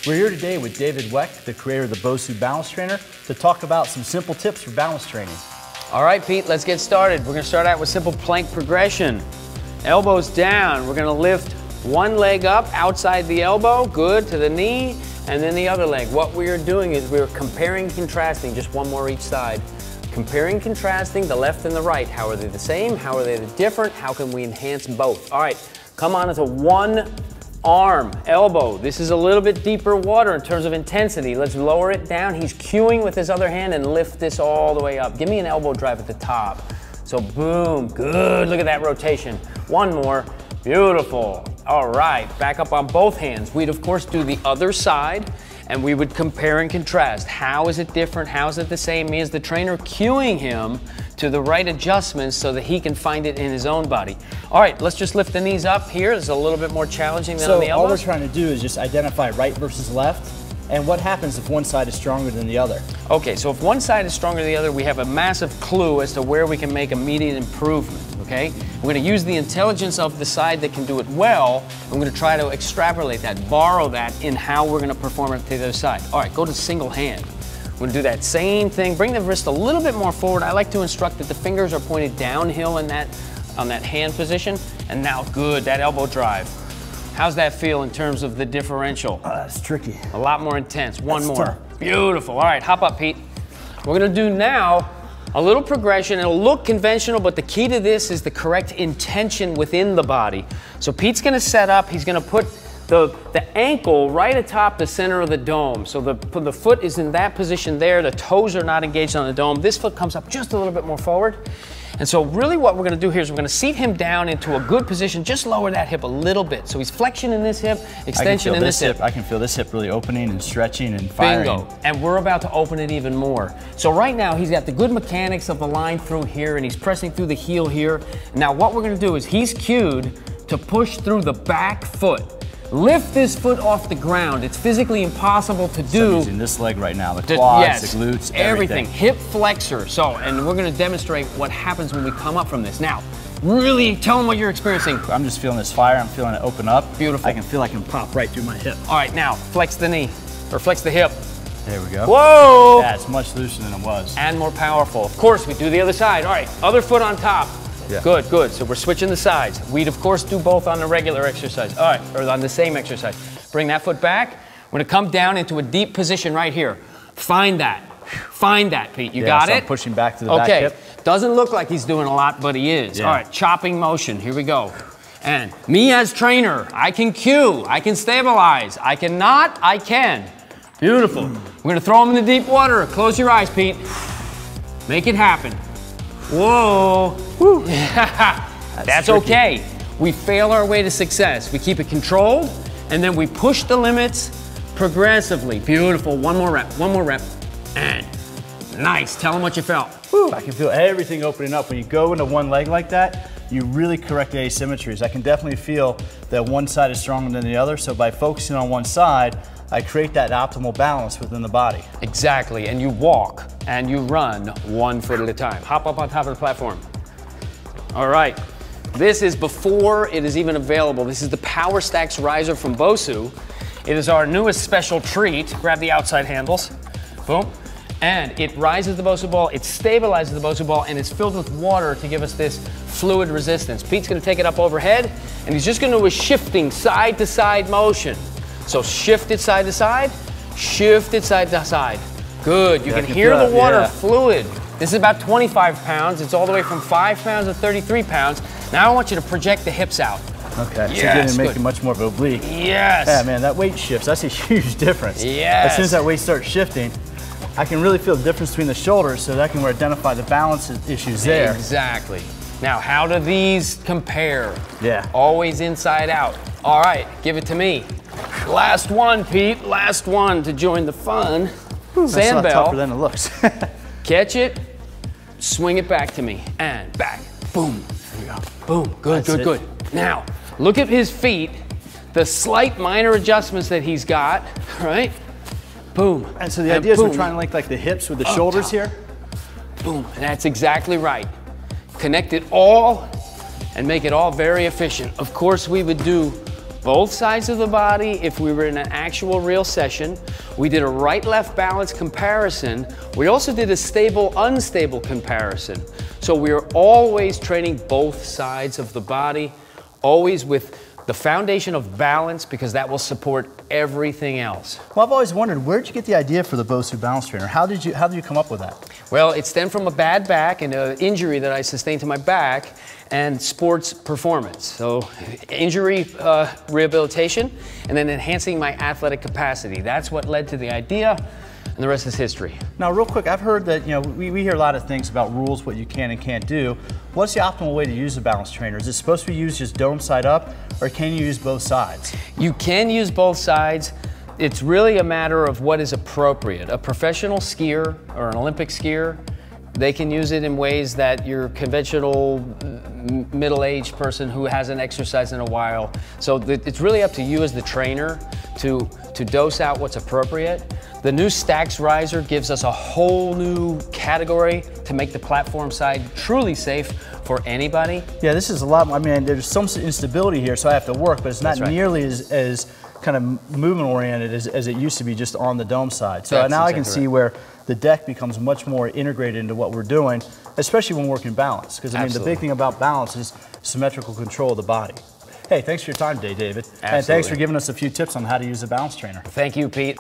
We're here today with David Weck, the creator of the Bosu balance trainer, to talk about some simple tips for balance training. All right, Pete, let's get started. We're gonna start out with simple plank progression. Elbows down. We're gonna lift one leg up outside the elbow, good, to the knee, and then the other leg. What we are doing is we're comparing, contrasting, just one more each side. Comparing, contrasting the left and the right. How are they the same? How are they different? How can we enhance both? All right, come on into one arm, elbow. This is a little bit deeper water in terms of intensity. Let's lower it down. He's cueing with his other hand and lift this all the way up. Give me an elbow drive at the top. So boom, good, look at that rotation. One more, beautiful. All right, back up on both hands. We'd of course do the other side and we would compare and contrast. How is it different? How is it the same? Me as the trainer cueing him to the right adjustments so that he can find it in his own body. All right, let's just lift the knees up here. It's a little bit more challenging than on the elbows. So all we're trying to do is just identify right versus left, and what happens if one side is stronger than the other? Okay, so if one side is stronger than the other, we have a massive clue as to where we can make immediate improvement, okay? We're gonna use the intelligence of the side that can do it well, and we're gonna try to extrapolate that, borrow that in how we're gonna perform it to the other side. All right, go to single hand. We're gonna do that same thing. Bring the wrist a little bit more forward. I like to instruct that the fingers are pointed downhill in on that hand position. And now, good, that elbow drive. How's that feel in terms of the differential? It's tricky. A lot more intense. One That's more. tough. Beautiful. All right, hop up, Pete. We're gonna do now a little progression. It'll look conventional, but the key to this is the correct intention within the body. So Pete's gonna set up, he's gonna put the ankle right atop the center of the dome. So the foot is in that position there, the toes are not engaged on the dome. This foot comes up just a little bit more forward. And so really what we're gonna do here is we're gonna seat him down into a good position, just lower that hip a little bit. So he's flexion in this hip, extension in this hip. I can feel this hip really opening and stretching and firing. Bingo, and we're about to open it even more. So right now he's got the good mechanics of the line through here and he's pressing through the heel here. Now what we're gonna do is he's cued to push through the back foot. Lift this foot off the ground. It's physically impossible to do. So I'm using this leg right now, the quads, the glutes, everything. Hip flexor. So, and we're gonna demonstrate what happens when we come up from this. Now, really tell them what you're experiencing. I'm just feeling this fire. I'm feeling it open up. Beautiful. I can feel I can pop right through my hip. All right, now, flex the knee, or flex the hip. There we go. Whoa! Yeah, it's much looser than it was. And more powerful. Of course, we do the other side. All right, other foot on top. Yeah. Good, good. So we're switching the sides. We'd of course do both on the regular exercise. All right, or on the same exercise. Bring that foot back. We're gonna come down into a deep position right here. Find that. Find that, Pete. You got it? I'm pushing back to the back hip. Doesn't look like he's doing a lot, but he is. Yeah. All right, chopping motion. Here we go. And me as trainer, I can cue, I can stabilize. I cannot, I can. Beautiful. We're gonna throw him in the deep water. Close your eyes, Pete. Make it happen. Whoa. That's okay. We fail our way to success. We keep it controlled, and then we push the limits progressively. Beautiful. One more rep. One more rep. And nice. Tell them what you felt. Woo. I can feel everything opening up. When you go into one leg like that, you really correct the asymmetries. I can definitely feel that one side is stronger than the other, so by focusing on one side, I create that optimal balance within the body. Exactly, and you walk and you run one foot at a time. Hop up on top of the platform. All right, this is before it is even available. This is the Power Stacks riser from Bosu. It is our newest special treat. Grab the outside handles, boom. And it rises the Bosu ball, it stabilizes the Bosu ball, and it's filled with water to give us this fluid resistance. Pete's gonna take it up overhead, and he's just gonna do a shifting side to side motion. So shift it side to side, shift it side to side. Good, you can hear the water fluid. This is about 25 pounds. It's all the way from 5 pounds to 33 pounds. Now I want you to project the hips out. Okay, so you're gonna make it much more of an oblique. Yes. Yeah, man, that weight shifts, that's a huge difference. Yes. As soon as that weight starts shifting, I can really feel the difference between the shoulders, so that I can identify the balance issues there. Exactly. Now, how do these compare? Yeah. Always inside out. All right, give it to me. Last one, Pete. Last one to join the fun. That's a lot Sandbell. tougher than it looks. Catch it, swing it back to me, and back. Boom. There you go. Boom. Good, That's good. Now, look at his feet, the slight minor adjustments that he's got, right? Boom. And so the idea is we're trying to link like the hips with the shoulders here. Boom. That's exactly right. Connect it all and make it all very efficient. Of course, we would do both sides of the body if we were in an actual real session. We did a right-left balance comparison. We also did a stable-unstable comparison. So we are always training both sides of the body, always with the foundation of balance, because that will support everything else. Well, I've always wondered, where did you get the idea for the Bosu balance trainer? How did you come up with that? Well, it stemmed from a bad back and an injury that I sustained to my back and sports performance. So injury rehabilitation and then enhancing my athletic capacity. That's what led to the idea, and the rest is history. Now, real quick, I've heard that we hear a lot of things about rules, what you can and can't do. What's the optimal way to use a balance trainer? Is it supposed to be used just dome side up, or can you use both sides? You can use both sides. It's really a matter of what is appropriate. A professional skier or an Olympic skier, they can use it in ways that your conventional middle-aged person who hasn't exercised in a while. So it's really up to you as the trainer to dose out what's appropriate. The new Stax riser gives us a whole new category to make the platform side truly safe for anybody. Yeah, this is a lot. I mean, there's some instability here, so I have to work, but it's not nearly as kind of movement oriented as it used to be just on the dome side. So now I can see where the deck becomes much more integrated into what we're doing, especially when working balance. Because I mean, the big thing about balance is symmetrical control of the body. Hey, thanks for your time today, David. Absolutely. And thanks for giving us a few tips on how to use a balance trainer. Thank you, Pete.